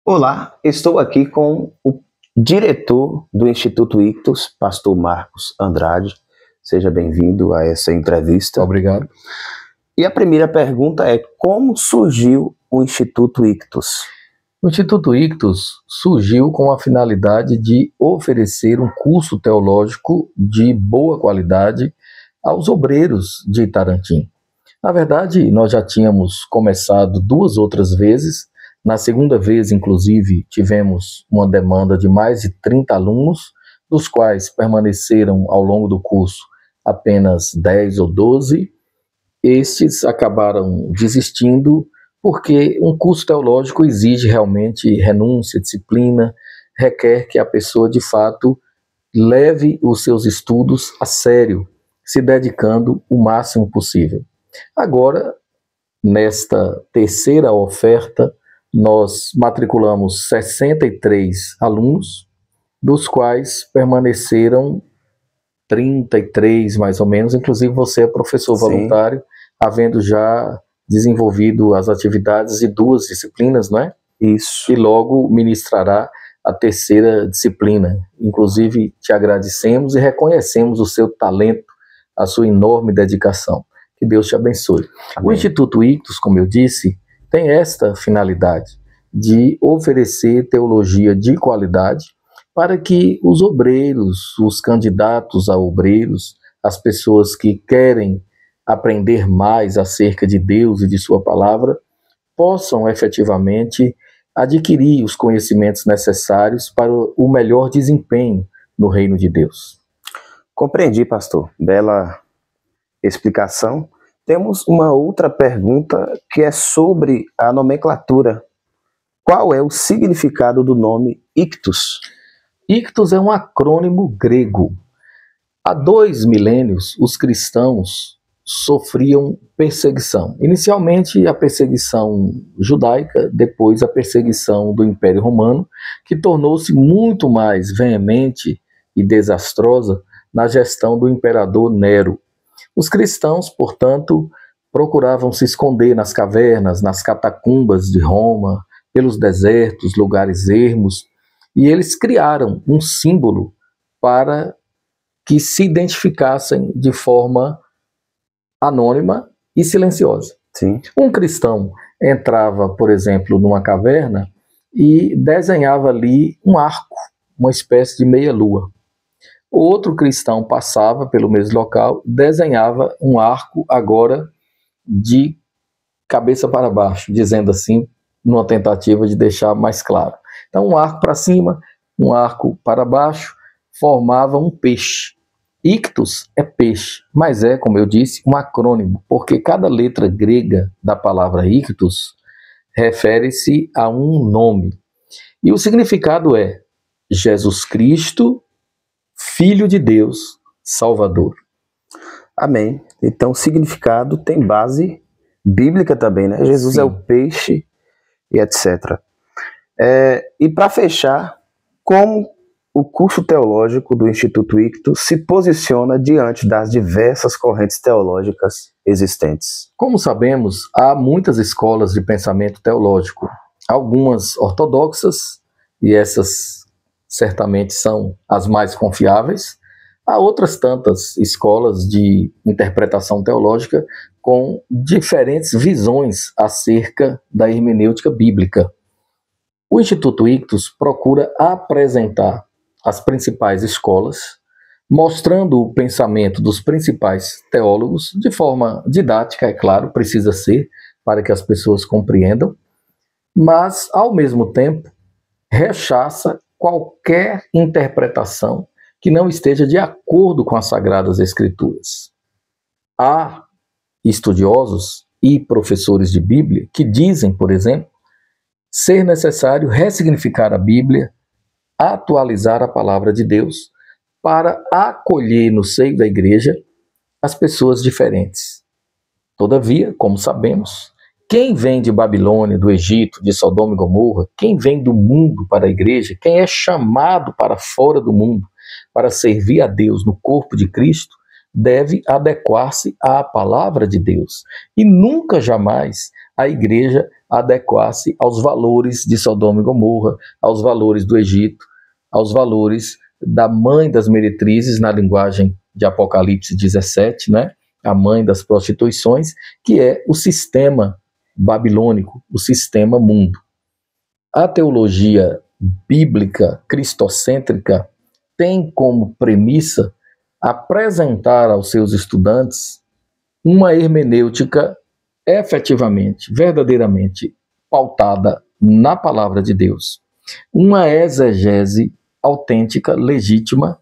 Olá, estou aqui com o diretor do Instituto Ictus, pastor Marcos Andrade. Seja bem-vindo a essa entrevista. Obrigado. E a primeira pergunta é: como surgiu o Instituto Ictus? O Instituto Ictus surgiu com a finalidade de oferecer um curso teológico de boa qualidade aos obreiros de Itarantim. Na verdade, nós já tínhamos começado 2 outras vezes. Na segunda vez, inclusive, tivemos uma demanda de mais de 30 alunos, dos quais permaneceram ao longo do curso apenas 10 ou 12. Estes acabaram desistindo porque um curso teológico exige realmente renúncia, disciplina, requer que a pessoa, de fato, leve os seus estudos a sério, se dedicando o máximo possível. Agora, nesta terceira oferta, nós matriculamos 63 alunos, dos quais permaneceram 33 mais ou menos, inclusive você é professor voluntário, havendo já desenvolvido as atividades de 2 disciplinas, não é? Isso. E logo ministrará a terceira disciplina. Inclusive, te agradecemos e reconhecemos o seu talento, a sua enorme dedicação. Que Deus te abençoe. Amém. O Instituto Ictus, como eu disse, tem esta finalidade de oferecer teologia de qualidade para que os obreiros, os candidatos a obreiros, as pessoas que querem aprender mais acerca de Deus e de sua palavra, possam efetivamente adquirir os conhecimentos necessários para o melhor desempenho no reino de Deus. Compreendi, pastor. Bela explicação. Temos uma outra pergunta que é sobre a nomenclatura. Qual é o significado do nome Ictus? Ictus é um acrônimo grego. Há 2 milênios, os cristãos sofriam perseguição. Inicialmente a perseguição judaica, depois a perseguição do Império Romano, que tornou-se muito mais veemente e desastrosa na gestão do imperador Nero. Os cristãos, portanto, procuravam se esconder nas cavernas, nas catacumbas de Roma, pelos desertos, lugares ermos, e eles criaram um símbolo para que se identificassem de forma anônima e silenciosa. Sim. Um cristão entrava, por exemplo, numa caverna e desenhava ali um arco, uma espécie de meia-lua. Outro cristão passava pelo mesmo local, desenhava um arco agora de cabeça para baixo, dizendo assim, numa tentativa de deixar mais claro. Então, um arco para cima, um arco para baixo, formava um peixe. Ictus é peixe, mas é, como eu disse, um acrônimo, porque cada letra grega da palavra ictus refere-se a um nome. E o significado é Jesus Cristo, Filho de Deus, Salvador. Amém. Então, o significado tem base bíblica também, né? Jesus Sim. é o peixe e etc. E para fechar, como o curso teológico do Instituto Ictus se posiciona diante das diversas correntes teológicas existentes? Como sabemos, há muitas escolas de pensamento teológico, algumas ortodoxas, e essas certamente são as mais confiáveis. Há outras tantas escolas de interpretação teológica com diferentes visões acerca da hermenêutica bíblica. O Instituto Ictus procura apresentar as principais escolas, mostrando o pensamento dos principais teólogos, de forma didática, é claro, precisa ser, para que as pessoas compreendam, mas, ao mesmo tempo, rechaça qualquer interpretação que não esteja de acordo com as Sagradas Escrituras. Há estudiosos e professores de Bíblia que dizem, por exemplo, ser necessário ressignificar a Bíblia, atualizar a palavra de Deus para acolher no seio da igreja as pessoas diferentes. Todavia, como sabemos, quem vem de Babilônia, do Egito, de Sodoma e Gomorra, quem vem do mundo para a igreja, quem é chamado para fora do mundo para servir a Deus no corpo de Cristo, deve adequar-se à palavra de Deus e nunca jamais a igreja adequasse aos valores de Sodoma e Gomorra, aos valores do Egito, aos valores da mãe das meretrizes, na linguagem de Apocalipse 17, né? A mãe das prostituições, que é o sistema babilônico, o sistema mundo. A teologia bíblica cristocêntrica tem como premissa apresentar aos seus estudantes uma hermenêutica efetivamente, verdadeiramente pautada na palavra de Deus. Uma exegese autêntica, legítima,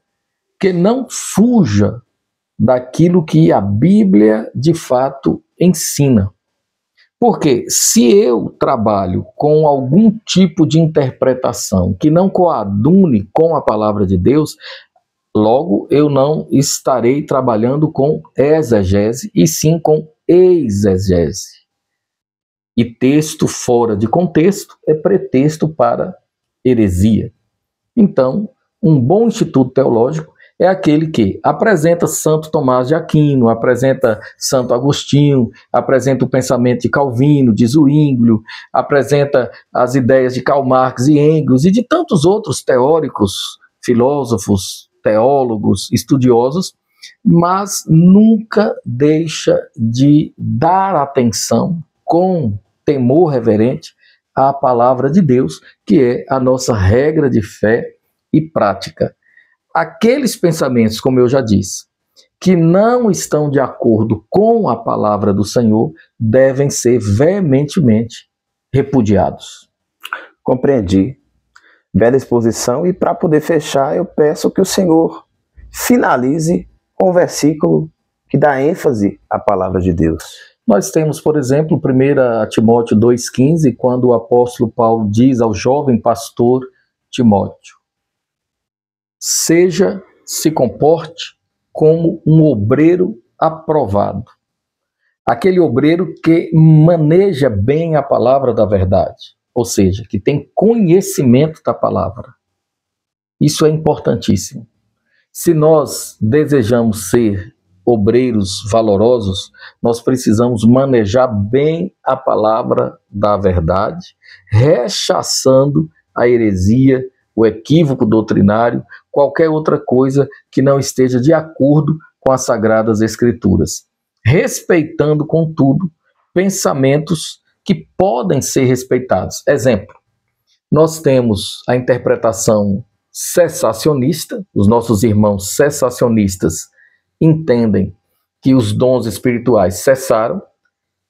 que não fuja daquilo que a Bíblia de fato ensina. Porque se eu trabalho com algum tipo de interpretação que não coadune com a palavra de Deus, logo eu não estarei trabalhando com exegese, e sim com exegese. E texto fora de contexto é pretexto para heresia. Então, um bom instituto teológico é aquele que apresenta Santo Tomás de Aquino, apresenta Santo Agostinho, apresenta o pensamento de Calvino, de Zwinglio, apresenta as ideias de Karl Marx e Engels e de tantos outros teóricos, filósofos, teólogos, estudiosos, mas nunca deixa de dar atenção com temor reverente à palavra de Deus, que é a nossa regra de fé e prática. Aqueles pensamentos, como eu já disse, que não estão de acordo com a palavra do Senhor, devem ser veementemente repudiados. Compreendi. Bela exposição, e para poder fechar, eu peço que o Senhor finalize com um versículo que dá ênfase à palavra de Deus. Nós temos, por exemplo, 1 Timóteo 2,15, quando o apóstolo Paulo diz ao jovem pastor Timóteo: se comporte como um obreiro aprovado. Aquele obreiro que maneja bem a palavra da verdade, ou seja, que tem conhecimento da palavra. Isso é importantíssimo. Se nós desejamos ser obreiros valorosos, nós precisamos manejar bem a palavra da verdade, rechaçando a heresia, o equívoco doutrinário, qualquer outra coisa que não esteja de acordo com as Sagradas Escrituras. Respeitando, contudo, pensamentos que podem ser respeitados. Exemplo, nós temos a interpretação cessacionista, os nossos irmãos cessacionistas entendem que os dons espirituais cessaram.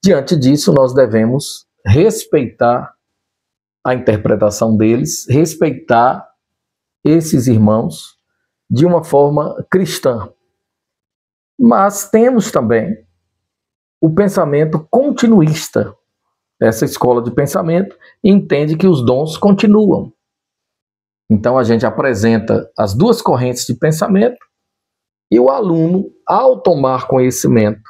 Diante disso, nós devemos respeitar a interpretação deles, respeitar esses irmãos de uma forma cristã. Mas temos também o pensamento continuista. Essa escola de pensamento entende que os dons continuam. Então a gente apresenta as duas correntes de pensamento e o aluno, ao tomar conhecimento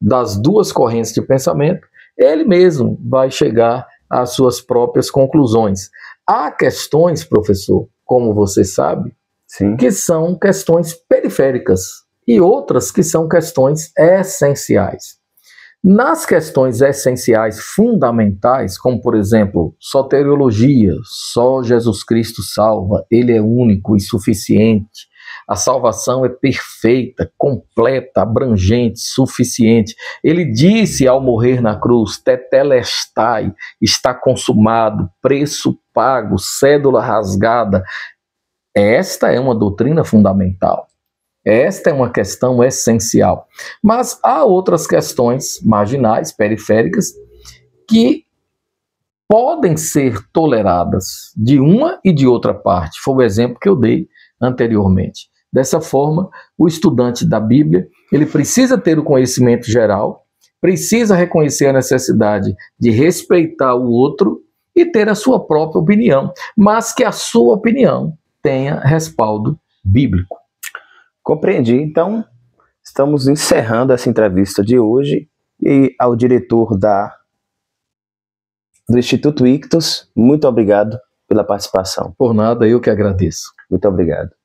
das duas correntes de pensamento, ele mesmo vai chegar às suas próprias conclusões. Há questões, professor, como você sabe, Sim. que são questões periféricas e outras que são questões essenciais. Nas questões essenciais fundamentais, como por exemplo, soteriologia, só Jesus Cristo salva, ele é único e suficiente, a salvação é perfeita, completa, abrangente, suficiente. Ele disse ao morrer na cruz, tetelestai, está consumado, preço pago, cédula rasgada. Esta é uma doutrina fundamental. Esta é uma questão essencial. Mas há outras questões marginais, periféricas, que podem ser toleradas de uma e de outra parte. Foi o exemplo que eu dei anteriormente. Dessa forma, o estudante da Bíblia, ele precisa ter o conhecimento geral, precisa reconhecer a necessidade de respeitar o outro e ter a sua própria opinião, mas que a sua opinião tenha respaldo bíblico. Compreendi. Então, estamos encerrando essa entrevista de hoje, e ao diretor do Instituto Ictus, muito obrigado pela participação. Por nada, eu que agradeço. Muito obrigado.